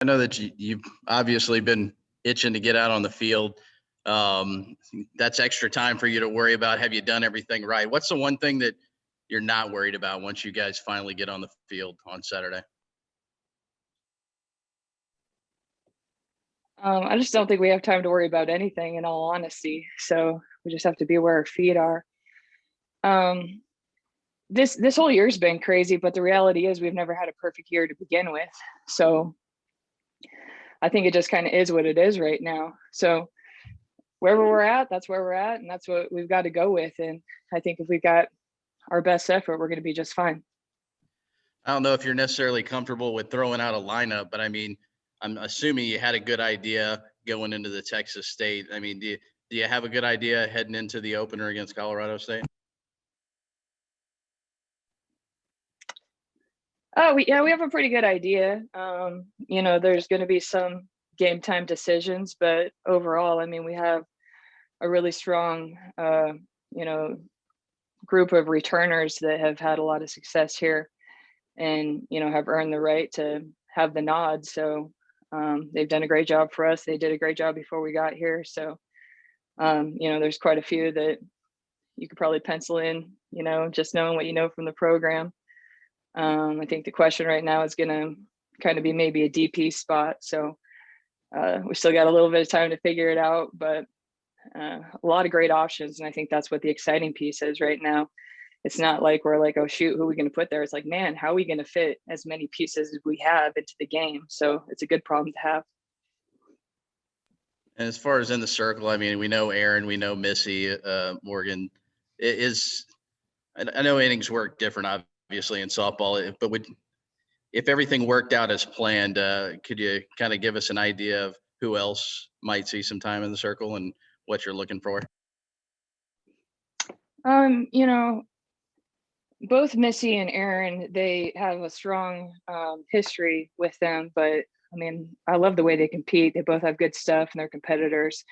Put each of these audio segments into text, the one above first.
I know that you've obviously been itching to get out on the field. That's extra time for you to worry about. Have you done everything right? What's the one thing that you're not worried about once you guys finally get on the field on Saturday? I just don't think we have time to worry about anything, in all honesty. So we just have to be where our feet are. Um, this whole year's been crazy, but the reality is we've never had a perfect year to begin with. So I think it just kind of is what it is right now. So wherever we're at, that's where we're at, and that's what we've got to go with. And I think if we've got our best effort, we're going to be just fine. I don't know if you're necessarily comfortable with throwing out a lineup, but I mean, I'm assuming you had a good idea going into the Texas State. I mean, do you have a good idea heading into the opener against Colorado State? Oh, we have a pretty good idea. There's going to be some game time decisions, but overall, I mean, we have a really strong, you know, group of returners that have had a lot of success here, and have earned the right to have the nod. So they've done a great job for us. They did a great job before we got here. So there's quite a few that you could probably pencil in. Just knowing what you know from the program. I think the question right now is going to kind of be maybe a DP spot. So we still got a little bit of time to figure it out, but a lot of great options. And I think that's what the exciting piece is right now. It's not like we're like, oh, shoot, who are we going to put there? It's like, man, how are we going to fit as many pieces as we have into the game? So it's a good problem to have. And as far as in the circle, I mean, we know Aaron, we know Missy, Morgan. I know innings work different, obviously, in softball, but if everything worked out as planned, could you kind of give us an idea of who else might see some time in the circle and what you're looking for? Um, you know, both Missy and Aaron, they have a strong history with them, but I mean, I love the way they compete. They both have good stuff and they're competitors.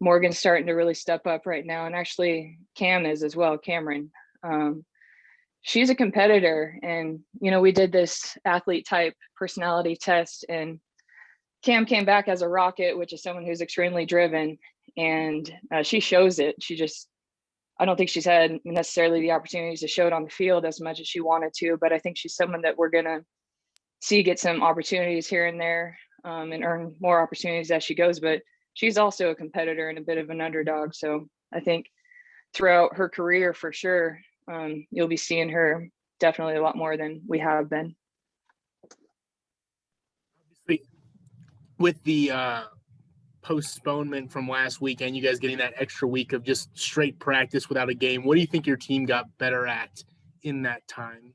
Morgan's starting to really step up right now, and actually Cam is as well. Cameron, she's a competitor, and we did this athlete type personality test, and Cam came back as a rocket, which is someone who's extremely driven, and she shows it. I don't think she's had necessarily the opportunities to show it on the field as much as she wanted to, but I think she's someone that we're gonna see get some opportunities here and there, and earn more opportunities as she goes. But she's also a competitor and a bit of an underdog. So I think throughout her career, for sure, you'll be seeing her definitely a lot more than we have been. Obviously, with the postponement from last weekend, you guys getting that extra week of just straight practice without a game, what do you think your team got better at in that time?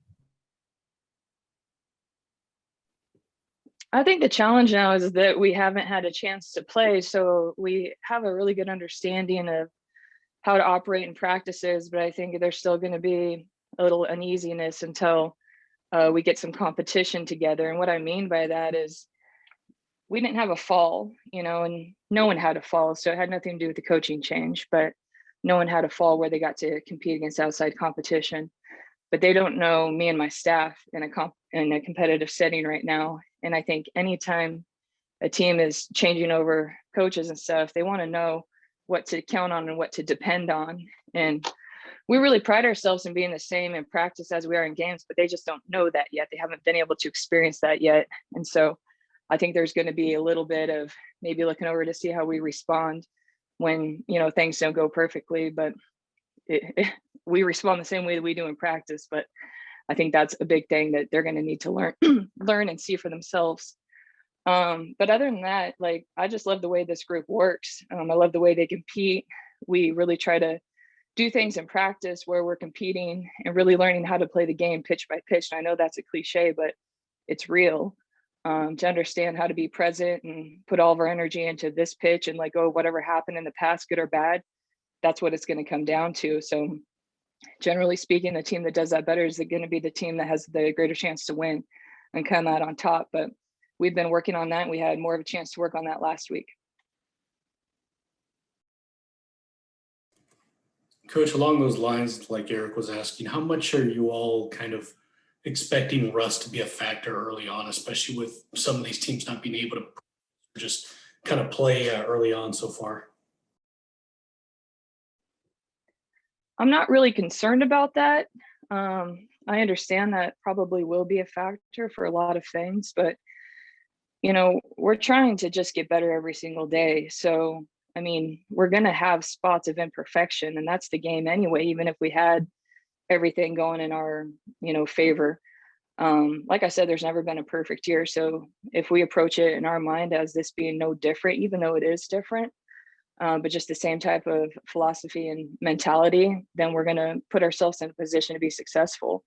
I think the challenge now is that we haven't had a chance to play, so we have a really good understanding of how to operate in practices, but I think there's still going to be a little uneasiness until we get some competition together. And what I mean by that is we didn't have a fall, and no one had a fall. So it had nothing to do with the coaching change, but no one had a fall where they got to compete against outside competition. But they don't know me and my staff in a competitive setting right now. And I think anytime a team is changing over coaches and stuff, they want to know what to count on and what to depend on. And we really pride ourselves in being the same in practice as we are in games, but they just don't know that yet. They haven't been able to experience that yet. And so I think there's going to be a little bit of maybe looking over to see how we respond when, things don't go perfectly, but we respond the same way that we do in practice. But I think that's a big thing that they're going to need to learn and see for themselves. But other than that, like, I just love the way this group works. I love the way they compete. We really try to do things in practice where we're competing and really learning how to play the game pitch by pitch. And I know that's a cliche, but it's real. To understand how to be present and put all of our energy into this pitch and like, oh, whatever happened in the past, good or bad, that's what it's going to come down to. So generally speaking, the team that does that better is going to be the team that has the greater chance to win and come out on top. But we've been working on that, and we had more of a chance to work on that last week. Coach, along those lines, like Eric was asking, how much are you all kind of expecting rust to be a factor early on, especially with some of these teams not being able to just kind of play early on so far? I'm not really concerned about that. I understand that probably will be a factor for a lot of things, but we're trying to just get better every single day. So, I mean, we're going to have spots of imperfection, and that's the game anyway, even if we had everything going in our, favor. Like I said, there's never been a perfect year. So if we approach it in our mind as this being no different, even though it is different, but just the same type of philosophy and mentality, then we're going to put ourselves in a position to be successful.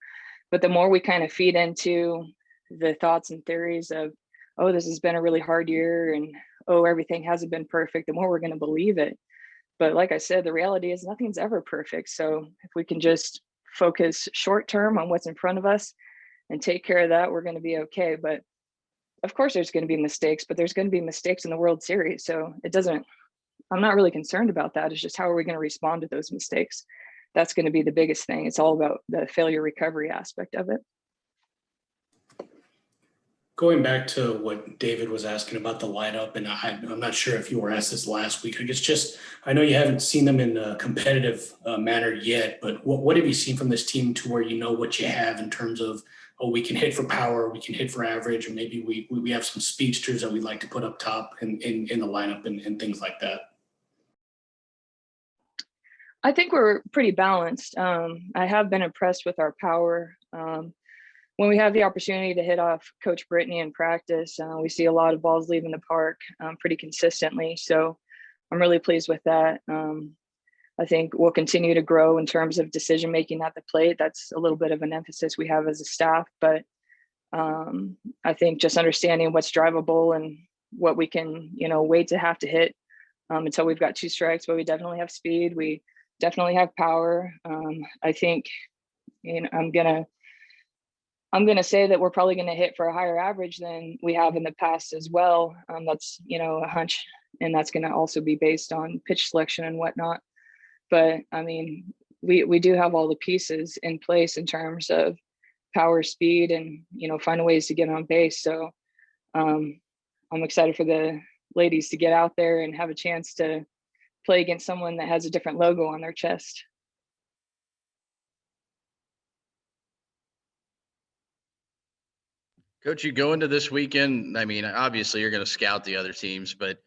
But the more we kind of feed into the thoughts and theories of, oh, this has been a really hard year, and oh, everything hasn't been perfect, the more we're going to believe it. But like I said, the reality is nothing's ever perfect. So if we can just focus short term on what's in front of us and take care of that, we're going to be okay. But of course, there's going to be mistakes, but there's going to be mistakes in the World Series. So I'm not really concerned about that. It's just how are we going to respond to those mistakes? That's going to be the biggest thing. It's all about the failure recovery aspect of it. Going back to what David was asking about the lineup, and I'm not sure if you were asked this last week. I know you haven't seen them in a competitive manner yet, but what have you seen from this team to where you know what you have in terms of, oh, we can hit for power, we can hit for average, or maybe we have some speedsters that we'd like to put up top in the lineup and things like that? I think we're pretty balanced. I have been impressed with our power. When we have the opportunity to hit off Coach Brittany in practice, we see a lot of balls leaving the park pretty consistently. So I'm really pleased with that. I think we'll continue to grow in terms of decision making at the plate. That's a little bit of an emphasis we have as a staff, but I think just understanding what's drivable and what we can, wait to have to hit until we've got 2 strikes. But we definitely have speed. We definitely have power. I think, I'm gonna say that we're probably gonna hit for a higher average than we have in the past as well. That's a hunch, and that's gonna also be based on pitch selection and whatnot. But I mean, we do have all the pieces in place in terms of power, speed, and find ways to get on base. So I'm excited for the ladies to get out there and have a chance to play against someone that has a different logo on their chest. Coach, you go into this weekend, I mean, obviously you're going to scout the other teams, but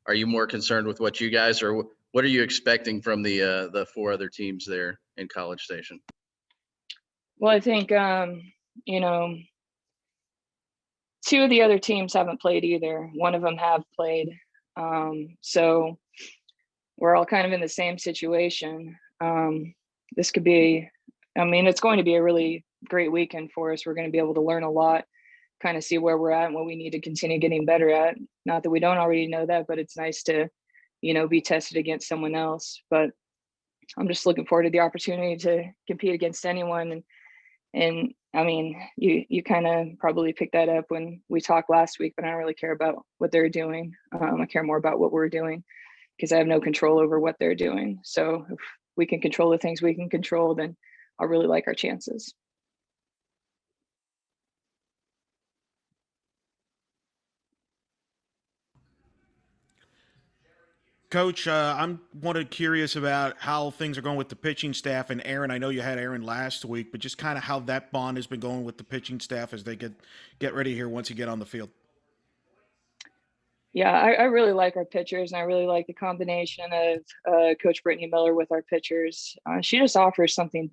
are you more concerned with what you guys, or what are you expecting from the 4 other teams there in College Station? Well, I think 2 of the other teams haven't played either. One of them have played. So we're all kind of in the same situation. This could be, it's going to be a really great weekend for us. We're going to be able to learn a lot, kind of see where we're at and what we need to continue getting better at. Not that we don't already know that, but it's nice to, be tested against someone else. But I'm just looking forward to the opportunity to compete against anyone. And I mean, you kind of probably picked that up when we talked last week, but I don't really care about what they're doing. I care more about what we're doing, because I have no control over what they're doing. So if we can control the things we can control, then I'll really like our chances. Coach, I'm curious about how things are going with the pitching staff and Aaron. I know you had Aaron last week, but just kind of how that bond has been going with the pitching staff as they get ready here once you get on the field. Yeah, I really like our pitchers, and I really like the combination of Coach Brittany Miller with our pitchers. She just offers something,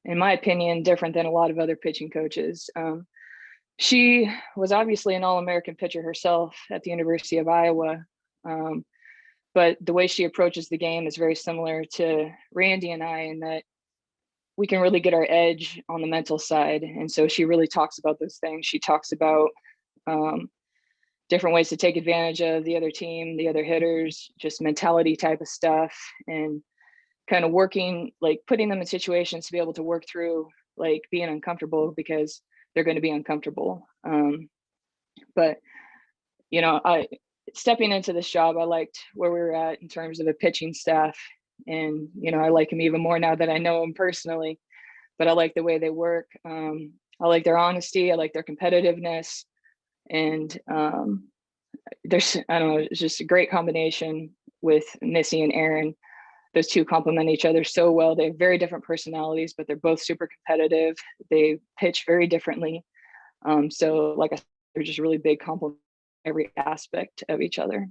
in my opinion, different than a lot of other pitching coaches. She was obviously an All-American pitcher herself at the University of Iowa. But the way she approaches the game is very similar to Randy and I, in that we can really get our edge on the mental side. And so she really talks about those things. She talks about different ways to take advantage of the other team, the other hitters, just mentality type of stuff, and kind of working, like putting them in situations to be able to work through like being uncomfortable, because they're going to be uncomfortable. But stepping into this job, I liked where we were at in terms of a pitching staff. And, I like him even more now that I know him personally, but I like the way they work. I like their honesty. I like their competitiveness. And there's, I don't know, it's just a great combination with Missy and Aaron. Those two complement each other so well. They have very different personalities, but they're both super competitive. They pitch very differently. So like I said, they're just really big complement every aspect of each other.